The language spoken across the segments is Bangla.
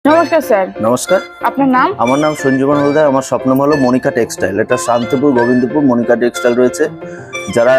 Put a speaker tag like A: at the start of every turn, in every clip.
A: নমস্কার স্যার।
B: নমস্কার।
A: আপনার নাম?
B: আমার নাম সঞ্জীবন হলদার। আমার স্বপ্ন হলো মনিকা টেক্সটাইল। এটা শান্তিপুর গোবিন্দপুর মনিকা টেক্সটাইল রয়েছে। যারা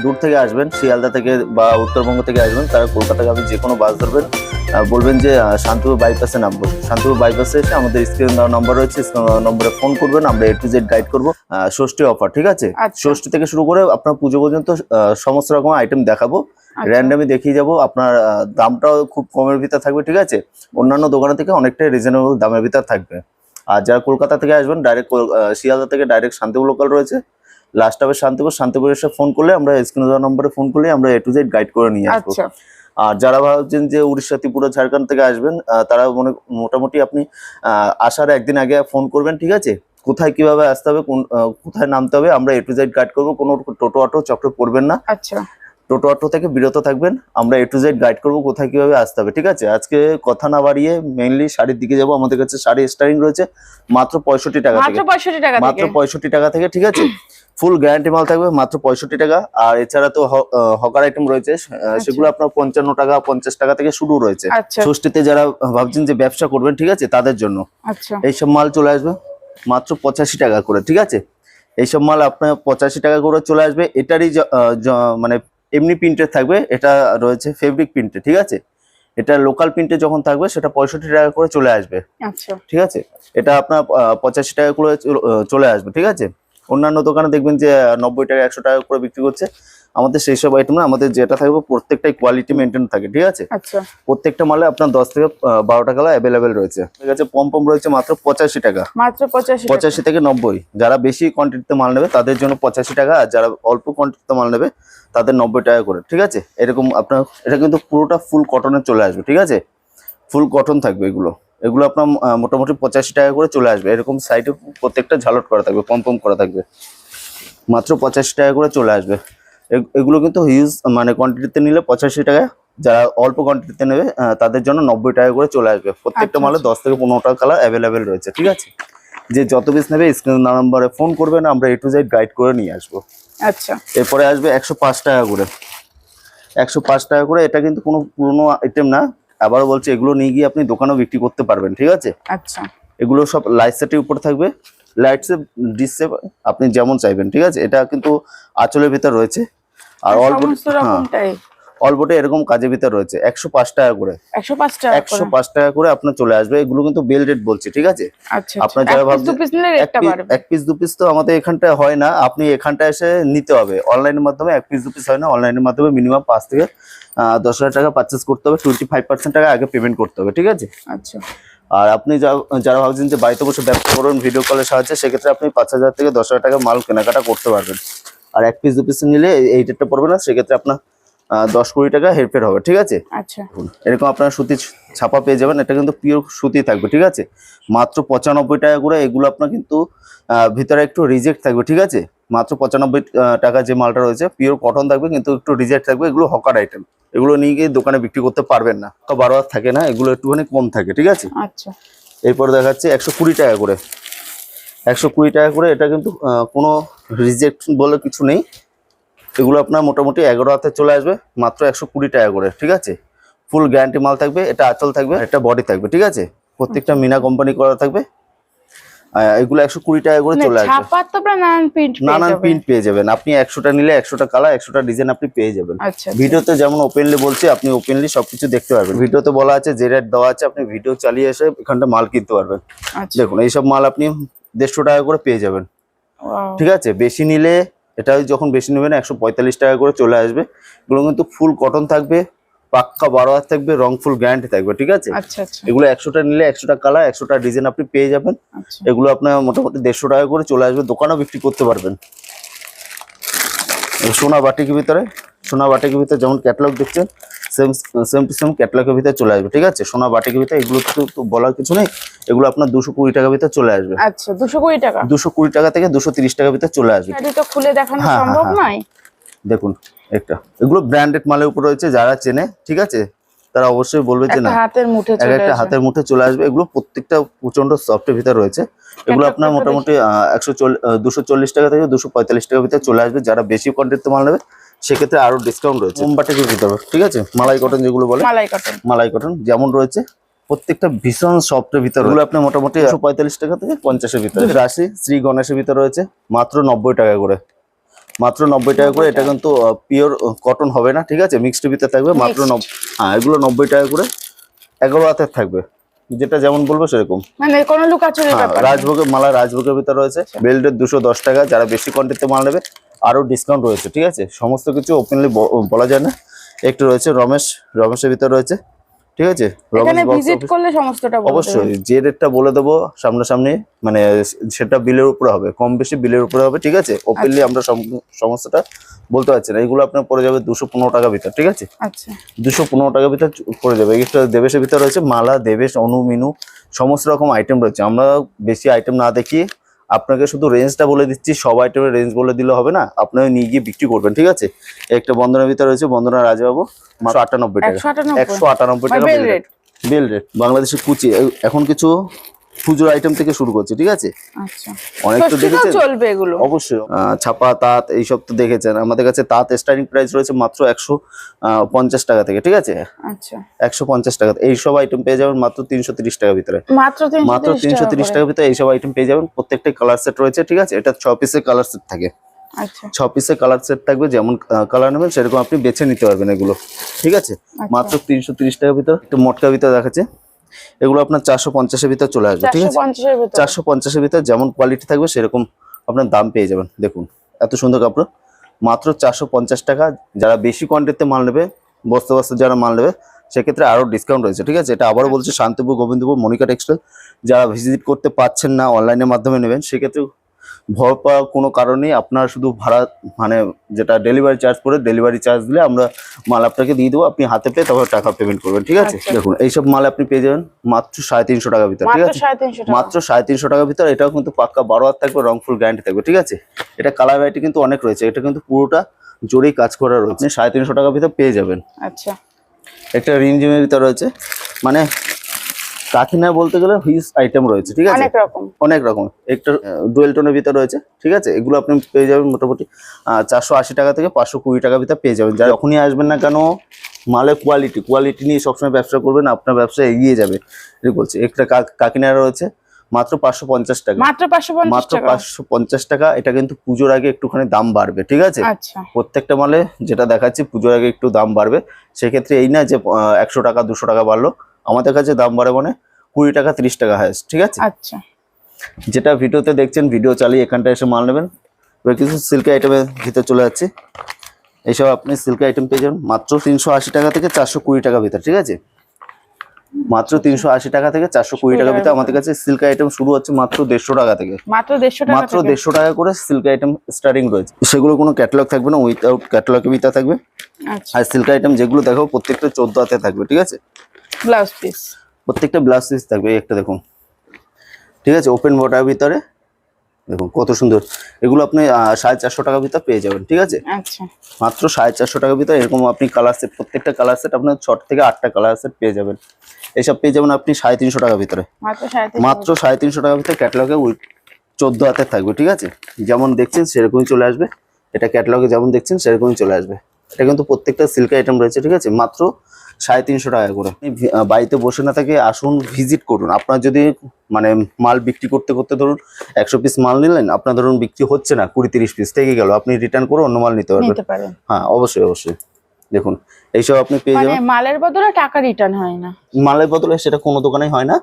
B: দূর থেকে আসবেন, শিয়ালদা থেকে বা উত্তরবঙ্গ থেকে আসবেন, তারা কলকাতায় আপনি যে কোনো বাস ধরবেন, বলবেন যে শান্তিপুর বাইপাসে নামবো। শান্তিপুর বাইপাসে এসে আমাদের স্ক্রিন দেওয়া নম্বর রয়েছে, স্ক্রিন নম্বরে ফোন করবেন, আমরা A to Z গাইড করবো। ষষ্ঠী অফার, ঠিক আছে? ষষ্ঠী থেকে শুরু করে আপনার পুজো পর্যন্ত সমস্ত রকম আইটেম দেখাবো। র্যান্ডামই দেখিয়ে যাবো। আপনার দামটাও খুব কমের ভিতর থাকবে, ঠিক আছে? অন্যান্য দোকানের থেকে অনেকটাই রিজনেবল দামের ভিতর থাকবে। আর যারা কলকাতা থেকে আসবেন, ডাইরেক্ট শিয়ালদা থেকে ডাইরেক্ট শান্তিপুর লোকাল রয়েছে, লাস্ট হবে শান্তিপুর এসে ফোন করলে আমরা স্ক্রিনে দেওয়া নম্বরে ফোন করলে আমরা A to Z গাইড করে নিয়ে আসবো। আর যারা ভাবছেন যে উড়িষ্যা, ত্রিপুরা, ঝাড়খণ্ড থেকে আসবেন, তারা মোটামুটি আপনি আসার একদিন আগে ফোন করবেন, ঠিক আছে? কোথায় কিভাবে আসতে হবে, কোথায় নামতে হবে, আমরা A to Z গাইড করবো। কোনো টোটো অটো চক্রে পড়বেন না।
A: আচ্ছা,
B: টোটো অটো থেকে বিরত থাকবেন। আমরা A to Z গাইড করবো কোথায় কিভাবে আসতে হবে, ঠিক আছে? আজকে কথা না বাড়িয়ে মেইনলি শাড়ির দিকে যাবো। আমাদের কাছে শাড়ি স্টার্টিং রয়েছে মাত্র 65 টাকা থেকে। মাত্র 65 টাকা থেকে, ঠিক আছে? ফুল গ্যারান্টি মাল থাকবে মাত্র 65 টাকা। আর এছাড়া তো হকার আইটেম রয়েছে, সেগুলো আপনার 55 টাকা 50 টাকা থেকে শুরু রয়েছে। ষষ্ঠীতে যারা ভাবছেন যে ব্যবসা করবেন, ঠিক আছে, তাদের জন্য এইসব মাল চলে আসবে মাত্র 85 টাকা করে, ঠিক আছে? এইসব মাল আপনার 85 টাকা করে চলে আসবে। এটারই মানে এমনি প্রিন্টের থাকবে, এটা রয়েছে ফেব্রিক প্রিন্টে, ঠিক আছে? এটা লোকাল প্রিন্টে যখন থাকবে সেটা 65 টাকা করে চলে আসবে, ঠিক আছে? এটা আপনার 85 টাকা করে চলে আসবে, ঠিক আছে? অন্যান্য দোকানে দেখবেন যে 90 টাকা 100 টাকা করে বিক্রি করছে। আমাদের সেই সব আইটেম না, আমাদের যেটা থাকবে প্রত্যেকটাই কোয়ালিটি মেনটেন থাকে, ঠিক আছে? প্রত্যেকটা মালে আপনার 10 থেকে 12টা কালার অ্যাভেলেবেল রয়েছে। ঠিক আছে, পম রয়েছে মাত্র 85 টাকা, মাত্র 85 থেকে 90। যারা বেশি কোয়ান্টিটিতে মাল নেবে তাদের জন্য 85 টাকা, আর যারা অল্প কোয়ান্টিটিতে মাল নেবে তাদের 90 টাকা করে, ঠিক আছে? এরকম আপনার এটা কিন্তু পুরোটা ফুল কটনে চলে আসবে, ঠিক আছে? ফুল কটন থাকবে এগুলো আপনার মোটামুটি 85 টাকা করে চলে আসবে। এরকম সাইডে প্রত্যেকটা ঝালট করা থাকবে, পম করা থাকবে, মাত্র 85 টাকা করে চলে আসবে। এগুলো কিন্তু হিউজ মানে কোয়ান্টিটিতে নিলে 85 টাকা, যারা অল্প কোয়ান্টিটিতে নেবে তাদের জন্য 90 টাকা করে চলে আসবে। প্রত্যেকটা মালে 10 থেকে 15টা কালার অ্যাভেলেবেল রয়েছে, ঠিক আছে? যে যত পিস নেবে স্ক্রিন নাম্বারে ফোন করবেন, আমরা A to Z গাইড করে নিয়ে আসবো। আচ্ছা, এরপরে আসবে 105 টাকা করে। 105 টাকা করে, এটা কিন্তু কোনো পুরনো আইটেম না। আবারও বলছি, এগুলো নিয়ে গিয়ে আপনি দোকানেও বিক্রি করতে পারবেন, ঠিক আছে? আচ্ছা, এগুলো সব লাইট সেটের উপর থাকবে, লাইট সেট ডিস সেট আপনি যেমন চাইবেন, ঠিক আছে? এটা কিন্তু আঁচলের ভিতর রয়েছে, আর অল্পটা এরকম কাজের ভিতর রয়েছে। 105 টাকা করে, 105 টাকা করে আপনার চলে আসবে। এগুলো কিন্তু বেল রেট বলছি, ঠিক আছে? আপনার যারা ভাবছেন এক পিস দু পিস, তো আমাদের এখানটায় হয় না, আপনি এখানটায় এসে নিতে হবে। অনলাইনের মাধ্যমে এক পিস দু পিস হয় না, অনলাইনের মাধ্যমে মিনিমাম 5 থেকে 10,000 টাকা পারচেস করতে হবে। 25% টাকা আগে পেমেন্ট করতে হবে, ঠিক আছে? আচ্ছা, আর আপনি যারা ভাবছেন যে বাড়িতে বসে ব্যবসা করবেন ভিডিও কলের সাহায্যে, সেক্ষেত্রে আপনি 5,000 থেকে 10,000 টাকা মাল কেনাকাটা করতে পারবেন। আর এক পিস দু পিস নিলে এই রেটটা পড়বে না, সেক্ষেত্রে আপনার 10-20 টাকা হেরফের হবে, ঠিক আছে? আচ্ছা, এরকম আপনার সুতি ছাপা পেয়ে যাবেন। এটা কিন্তু পিওর সুতি থাকবে, ঠিক আছে? মাত্র 95 টাকা করে। এগুলো আপনার কিন্তু ভিতরে একটু রিজেক্ট থাকবে, ঠিক আছে? মাত্র 95 টাকা যে মালটা রয়েছে পিওর কটন থাকবে, কিন্তু একটু রিজেক্ট থাকবে। এগুলো হকার আইটেম, এগুলো নিয়ে গিয়ে দোকানে বিক্রি করতে পারবেন না, 12 হাত থাকে না, এগুলো একটুখানি কম থাকে, ঠিক আছে? আচ্ছা, এরপর দেখাচ্ছে 120 টাকা করে। 120 টাকা করে, এটা কিন্তু কোনো রিজেক্ট বলে কিছু নেই। এগুলো আপনার মোটামুটি 11 হাতে চলে আসবে মাত্র 120 টাকা করে, ঠিক আছে? ফুল গ্যারান্টি মাল থাকবে। এটা আঁচল থাকবে, এটা বডি থাকবে, ঠিক আছে? প্রত্যেকটা মিনা কোম্পানি করা থাকবে। এগুলো 120 টাকা করে চলে আসবে। নানান প্রিন্ট পেয়ে যাবেন আপনি। 100টা নিলে 100টা কালার, 100টা ডিজাইন আপনি পেয়ে যাবেন। ভিডিওতে যেমন ওপেনলি বলছি, আপনি ওপেনলি সবকিছু দেখতে পারবেন। ভিডিওতে বলা আছে, যে রেট দেওয়া আছে, আপনি ভিডিও চালিয়ে এসে এখানটা মাল কিনতে পারবেন। দেখুন, এইসব মাল আপনি 150 টাকা করে পেয়ে যাবেন, ঠিক আছে? বেশি নিলে, এটা যখন বেশি নেবেন 145 টাকা করে চলে আসবে। এগুলো কিন্তু ফুল কটন থাকবে, পাক্কা 12 হাত থাকবে, রং ফুল গ্যারান্টি থাকবে, ঠিক আছে? এগুলো 100টা নিলে 100টা কালার, 100টা ডিজাইন আপনি পেয়ে যাবেন। এগুলো আপনার মোটামুটি 150 টাকা করে চলে আসবে, দোকানেও বিক্রি করতে পারবেন। সোনা বাটিকের ভিতরে, যেমন ক্যাটালগ দেখছেন, সেম টু সেম ক্যাটালগের ভিতরে চলে আসবে, ঠিক আছে? সোনা বাটিকের ভিতরে, এগুলো তো বলার কিছু নেই। এগুলো আপনার 220 টাকার ভিতরে চলে আসবে। আচ্ছা, 220 টাকা থেকে 230 টাকার ভিতরে চলে আসবে। এটা খুলে দেখানো সম্ভব নয়। দেখুন, এগুলো ব্র্যান্ডেড মালের উপর রয়েছে। যারা চেনে, ঠিক আছে, তারা অবশ্যই বলবে যে না, একটা হাতের মুঠে চলে আসবে। এগুলো প্রত্যেকটা প্রচন্ড সফটের ভিতরে রয়েছে। এগুলো আপনার মোটামুটি 240 টাকা থেকে 245 টাকার ভিতরে চলে আসবে। যারা বেশি কোয়ান্টিটিতে মাল নেবে, সেক্ষেত্রে আরো ডিসকাউন্ট রয়েছে। মোমবাটিকের ভিতরে, ঠিক আছে? মালাই কটন যেগুলো বলে, মালাই কটন যেমন রয়েছে প্রত্যেকটা ভীষণ সফটের ভিতরে, এগুলো আপনি মোটামুটি 145 টাকা থেকে 50-এর ভিতরে। রাশি শ্রী গণেশের ভিতরে রয়েছে মাত্র 90 টাকা করে, মাত্র 90 টাকা করে। এটা কিন্তু পিওর কটন হবে না, ঠিক আছে, মিক্সড ভিতরে থাকবে মাত্র 90। হ্যাঁ, এগুলো 90 টাকা করে, 11 হাতের থাকবে, যেটা যেমন বলবো সেরকম,
A: মানে কোনো লুকাচুরির ব্যাপার না।
B: রাজভোগের মালা রাজভোগের ভিতরে রয়েছে, বেল্টের 210 টাকা। যারা বেশি কোয়ান্টিটিতে মাল নেবে আরো ডিসকাউন্ট রয়েছে, ঠিক আছে, সমস্ত কিছু ওপেনলি বলা যায় না। একটু রয়েছে রমেশের ভিতরে রয়েছে, ঠিক আছে,
A: এখানে ভিজিট করলে সমস্তটা বলে দেব।
B: অবশ্যই যে রেটটা বলে দেবো সামনাসামনি, মানে সেটা বিলের উপরে হবে, কম বেশি বিলের উপরে হবে, ঠিক আছে। ওপেনলি আমরা সমস্তটা বলতে পারছি না। এগুলো আপনার পড়ে যাবে 215 টাকা ভিতর, ঠিক আছে।
A: আচ্ছা,
B: 215 টাকা ভিতর পড়ে যাবে। একটা দেবেশের ভিতরে রয়েছে মালা, দেবেশ, অনু, মিনু, সমস্ত রকম আইটেম রয়েছে। আমরা বেশি আইটেম না দেখিয়ে আপনাকে শুধু রেঞ্জটা বলে দিচ্ছি, সব আইটেমের রেঞ্জ বলে দিলে হবে না, আপনারা নিয়ে গিয়ে বিক্রি করবেন, ঠিক আছে। একটা বন্দনার ভিতরে রয়েছে, বন্দনা রাজবাবু, মাত্র 98 টাকা, 198 টাকা বেল রেট। বাংলাদেশের কুচি এখন কিছু পুজোর আইটেম থেকে শুরু করছে, ঠিক আছে।
A: আচ্ছা,
B: অনেক তো দেখেছেন,
A: চলবে এগুলো
B: অবশ্যই। ছাপা, তাঁত, এইসব তো দেখেছেন। আমাদের কাছে তাঁত স্টার্টিং প্রাইস রয়েছে মাত্র 150 টাকা থেকে, ঠিক আছে।
A: আচ্ছা,
B: 150 টাকা। এইসব আইটেম পেয়ে যাবেন মাত্র 330 টাকার ভিতরে,
A: মাত্র
B: 330 টাকার ভিতরে এইসব আইটেম পেয়ে যাবেন। প্রত্যেকটা কালার সেট রয়েছে, ঠিক আছে। এটা 6 পিসের কালার সেট থাকে।
A: আচ্ছা,
B: 6 পিসের কালার সেট থাকবে, যেমন কালার নেবেন সেরকম আপনি বেছে নিতে পারবেন এগুলো, ঠিক আছে। মাত্র 330 টাকার ভিতরে। একটু মটকা ভিতরে দেখাচ্ছে, এগুলো আপনার 450-এর ভিতর চলে আসবে, ঠিক আছে। 450-এর ভিতর যেমন কোয়ালিটি থাকবে সেরকম আপনার দাম পেয়ে যাবেন। দেখুন এত সুন্দর কাপড়, মাত্র 450 টাকা। যারা বেশি কোয়ান্টিটিতে মাল নেবে, বস্তা বস্তা যারা মাল নেবে, সেক্ষেত্রে আরো ডিসকাউন্ট রয়েছে, ঠিক আছে। এটা আবারও বলছি, শান্তিপুর, গোবিন্দপুর, মনিকা টেক্সটাইল। যারা ভিজিট করতে পারছেন না, অনলাইনের মাধ্যমে নেবেন, সেক্ষেত্রে ভয় পাওয়ার কোনো কারণেই, আপনার শুধু ভাড়া, মানে যেটা ডেলিভারি চার্জ পড়ে, ডেলিভারি চার্জ দিলে আমরা মাল আপনাকে দিয়ে দেবো, আপনি হাতে পেয়ে তারপর টাকা পেমেন্ট করবেন, ঠিক আছে। দেখুন এইসব মাল আপনি পেয়ে যাবেন মাত্র 350 টাকার ভিতরে, ঠিক আছে, মাত্র 350 টাকার ভিতরে। এটাও কিন্তু পাক্কা 12 হাত থাকবে, রংফুল গ্যারান্টি থাকবে, ঠিক আছে। এটা কালার ভ্যারাইটি কিন্তু অনেক রয়েছে, এটা কিন্তু পুরোটা জোরেই কাজ করা রয়েছে। 350 টাকার ভিতরে পেয়ে যাবেন।
A: আচ্ছা, একটা
B: রিমঝিমের ভিতরে রয়েছে, মানে কাকিনা বলতে গেলে হিউজ আইটেম রয়েছে, ঠিক আছে, অনেক রকম। একটা ডুয়েল টোনের ভিতরে রয়েছে, ঠিক আছে। এগুলো আপনি পেয়ে যাবেন মোটামুটি 480 টাকা থেকে 520 টাকার ভিতরে পেয়ে যাবেন। যখনই আসবেন না কেন, মালের কোয়ালিটি নিয়ে সবসময় ব্যবসা করবেন, আপনার ব্যবসা এগিয়ে যাবে, ঠিক বলছি। একটা কাকিনার রয়েছে মাত্র 550 টাকা, মাত্র 550 টাকা। এটা কিন্তু পুজোর আগে একটুখানি দাম বাড়বে, ঠিক আছে। প্রত্যেকটা মালে যেটা দেখাচ্ছি, পুজোর আগে একটু দাম বাড়বে। সেক্ষেত্রে এই না যে 100 টাকা 200 টাকা বাড়লো, আমাদের কাছে দাম বাড়ে মানে 20 টাকা 30 টাকা হাইস্ট, ঠিক আছে।
A: আচ্ছা,
B: যেটা ভিডিওতে দেখছেন, ভিডিও চালিয়ে এখানটা এসে মাল নেবেন। এবার কিছু সিল্ক আইটেমের ভিতরে চলে যাচ্ছে। এইসব আপনি সিল্ক আইটেম পেয়ে যাবেন মাত্র 380 টাকা থেকে 420 টাকা ভিতরে, ঠিক আছে। মাত্র 380 টাকা থেকে 420 টাকা ভিতরে আমাদের কাছে সিল্ক আইটেম শুরু হচ্ছে মাত্র 150 টাকা থেকে, মাত্র 150 টাকা করে সিল্ক আইটেম স্টার্টিং রয়েছে। সেগুলো কোনো ক্যাটালগ থাকবে না, উইথাউট ক্যাটালগের ভিতরে থাকবে। আর সিল্ক আইটেম যেগুলো দেখো প্রত্যেকটা 14 হাতে থাকবে, ঠিক আছে।
A: ব্লাউজ পিস,
B: প্রত্যেকটা ব্লাউজ পিস থাকবে, একটা দেখুন, ঠিক আছে। ওপেন বর্ডারের ভিতরে দেখুন কত সুন্দর। এগুলো আপনি 450 টাকার ভিতরে পেয়ে যাবেন, ঠিক আছে।
A: আচ্ছা,
B: মাত্র 450 টাকার ভিতরে এরকম আপনি কালার সেট, প্রত্যেকটা কালার সেট আপনার 6 থেকে 8টা কালার সেট পেয়ে যাবেন। এইসব পেয়ে যাবেন আপনি 350 টাকার ভিতরে, মাত্র 350 টাকার ভিতরে। ক্যাটালগে 14 হাতে থাকবে, ঠিক আছে। যেমন দেখছেন সেরকমই চলে আসবে। এটা ক্যাটালগে যেমন দেখছেন সেরকমই চলে আসবে। এটা কিন্তু প্রত্যেকটা সিল্ক আইটেম রয়েছে, ঠিক আছে, মাত্র 350 টাকা করে। বাড়িতে বসে না থেকে আসুন, ভিজিট করুন। আপনার যদি মানে মাল বিক্রি করতে করতে ধরুন 100 পিস মাল নিলেন, আপনার ধরুন বিক্রি হচ্ছে না, 20-30 পিস থেকে গেল, আপনি রিটার্ন করে অন্য মাল নিতে পারবেন। হ্যাঁ, অবশ্যই। দেখুন এইসব আপনি পেয়ে যাবেন।
A: মালের বদলে টাকা রিটার্ন হয় না,
B: মালের বদলে সেটা কোনো দোকানেই হয় না।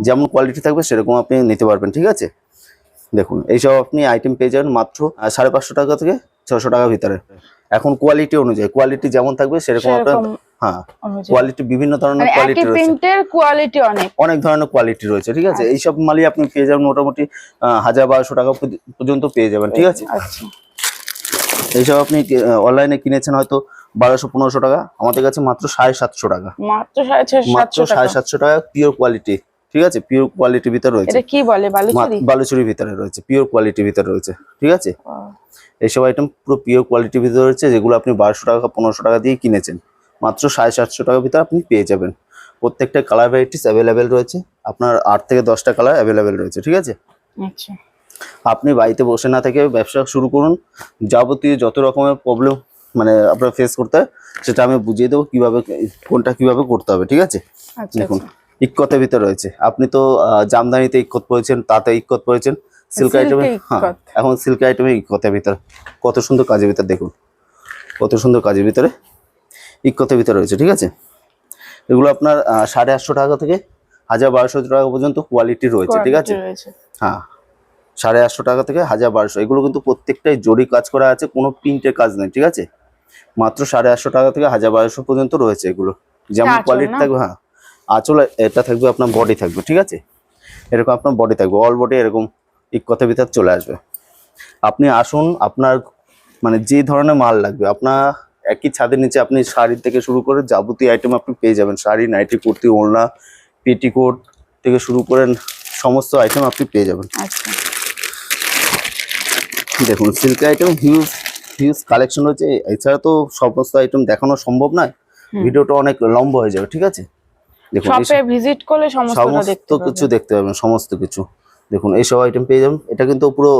B: যেমন কোয়ালিটি থাকবে সেরকম আপনি নিতে পারবেন, ঠিক আছে। দেখুন এইসব আপনি আইটেম পেয়ে যাবেন মাত্র 550 টাকা থেকে 600 টাকার ভিতরে। এখন কোয়ালিটি অনুযায়ী, কোয়ালিটি যেমন থাকবে সেরকম আপনার, হ্যাঁ, কোয়ালিটি বিভিন্ন ধরনের কোয়ালিটি রয়েছে, প্রিন্টের কোয়ালিটি অনেক ধরনের কোয়ালিটি রয়েছে, ঠিক আছে। এইসব মালই আপনি পেয়ে যাবেন মোটামুটি 1000-1200 টাকা পর্যন্ত পেয়ে যাবেন, ঠিক আছে। এইসব আপনি অনলাইনে কিনেছেন হয়তো 1200-1500 টাকা, আমাদের কাছে মাত্র 750 টাকা, মাত্র 750 টাকা পিওর কোয়ালিটি, ঠিক আছে। পিওর কোয়ালিটির ভিতরে রয়েছে, এটা কি বলে, বালুচুরির ভিতরে রয়েছে, পিওর কোয়ালিটির ভিতরে রয়েছে, ঠিক আছে। এইসব আইটেম পুরো পিওর কোয়ালিটির ভিতরে রয়েছে, যেগুলো আপনি 1200 টাকা 1500 টাকা দিয়ে কিনেছেন, মাত্র 750 টাকার ভিতরে আপনি পেয়ে যাবেন। প্রত্যেকটা কালার ভ্যারাইটিস অ্যাভেলেবেল রয়েছে, আপনার 8 থেকে 10টা কালার অ্যাভেলেবেল রয়েছে, ঠিক আছে। আচ্ছা, আপনি বাড়িতে বসে না থেকে ব্যবসা শুরু করুন। যাবতীয় যত রকমের প্রবলেম মানে আপনার ফেস করতে হয় সেটা আমি বুঝিয়ে দেবো, কিভাবে কোনটা কিভাবে করতে হবে, ঠিক আছে। দেখুন ইক্কতের ভিতরে রয়েছে। আপনি তো জামদানিতে ইক্কত পরেছেন, তাতে ইক্কত পরেছেন, সিল্ক আইটেমে, হ্যাঁ এখন সিল্ক আইটেমে ইক্কতের ভিতরে কত সুন্দর কাজের ভিতরে দেখুন, কত সুন্দর কাজের ভিতরে ইক্কতের ভিতরে রয়েছে। ঠিক আছে, এগুলো আপনার 850 টাকা থেকে 1200 টাকা পর্যন্ত কোয়ালিটি রয়েছে। ঠিক আছে, হ্যাঁ 850 টাকা থেকে 1200। এগুলো কিন্তু প্রত্যেকটাই জরি কাজ করা আছে, কোনো প্রিন্টের কাজ নেই। ঠিক আছে, মাত্র 850 টাকা থেকে 1200 পর্যন্ত রয়েছে এগুলো, যেমন কোয়ালিটি থাকবে। হ্যাঁ আঁচল এটা থাকবে, আপনার বডি থাকবে। ঠিক আছে, এরকম আপনার বডি থাকবে, অল বডি এরকম ইক্কতের ভিতর চলে আসবে। আপনি আসুন, আপনার মানে যে ধরনের মাল লাগবে, আপনার একই ছাদের নিচে আপনি শাড়ি থেকে শুরু করে যাবতীয় আইটেম আপনি পেয়ে যাবেন। শাড়ি, নাইটি, কুর্তি, ওড়না, পেটিকোট থেকে শুরু করে সমস্ত আইটেম আপনি পেয়ে যাবেন। দেখুন silk item huge huge collection রয়েছে। এছাড়া তো সমস্ত আইটেম দেখানো সম্ভব নয়, ভিডিওটা অনেক লম্বা হয়ে যাবে। ঠিক আছে, দেখুন
A: শপে ভিজিট করলে সমস্ত
B: কিছু দেখতে পাবেন, সমস্ত কিছু দেখুন এইসব আইটেম পেয়ে যাবেন। এটা কিন্তু পুরো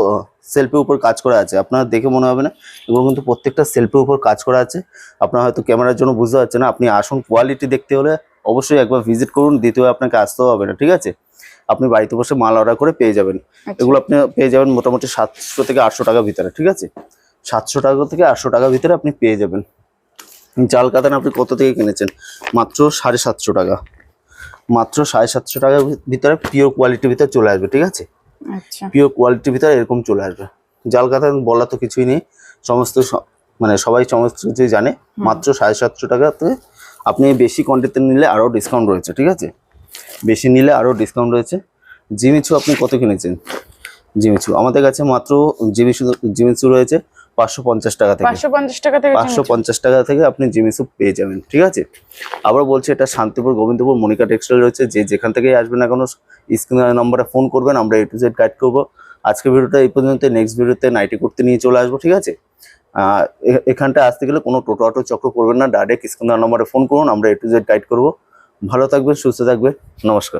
B: সেলফের উপর কাজ করা আছে, আপনারা দেখে মনে হবে না, এগুলো কিন্তু প্রত্যেকটা সেলফের উপর কাজ করা আছে। আপনারা হয়তো ক্যামেরার জন্য বুঝতে পারছেন না, আপনি আসুন, কোয়ালিটি দেখতে হলে অবশ্যই একবার ভিজিট করুন, দ্বিতীয় আপনাকে আসতেও হবে না। ঠিক আছে, আপনি বাড়িতে বসে মাল অর্ডার করে পেয়ে যাবেন। এগুলো আপনি পেয়ে যাবেন মোটামুটি 700 থেকে 800 টাকার ভিতরে। ঠিক আছে, 700 টাকা থেকে 800 টাকার ভিতরে আপনি পেয়ে যাবেন। জাল কাতান আপনি কত থেকে কিনেছেন? মাত্র 750 টাকা, মাত্র 750 টাকার ভিতরে পিওর কোয়ালিটির ভিতরে চলে আসবে। ঠিক আছে, পিওর কোয়ালিটির ভিতরে এরকম চলে আসবে। জাল কাতান বলা তো কিছুই নেই, সমস্ত মানে সবাই সমস্ত কিছুই জানে। মাত্র 750 টাকাতে আপনি বেশি কোয়ান্টিটি নিলে আরও ডিসকাউন্ট রয়েছে। ঠিক আছে, বেশি নিলে আরও ডিসকাউন্ট রয়েছে। জিমিচু আপনি কত কিনেছেন? জিমিচু আমাদের কাছে মাত্র জিমিচু রয়েছে 550 টাকা থেকে। 550 টাকা থেকে আপনি জিমিচু পেয়ে যাবেন। ঠিক আছে, আবার বলছি, এটা শান্তিপুর, গোবিন্দপুর, মনিকা টেক্সটাইল রয়েছে। যে যেখান থেকেই আসবেন না কেন, স্ক্রিনের নম্বরে ফোন করবেন, আমরা A to Z গাইড করবো। আজকের ভিডিওটা এই পর্যন্ত, নেক্সট ভিডিওতে নাইটি করতে নিয়ে চলে আসবো। ঠিক আছে, এখানটা আসতে গেলে কোনো টোটো অটো চক্র করবেন না, ডাইরেক্ট স্ক্রিনের নম্বরে ফোন করুন, আমরা A to Z গাইড করবো। ভালো থাকবেন, সুস্থ থাকবেন, নমস্কার।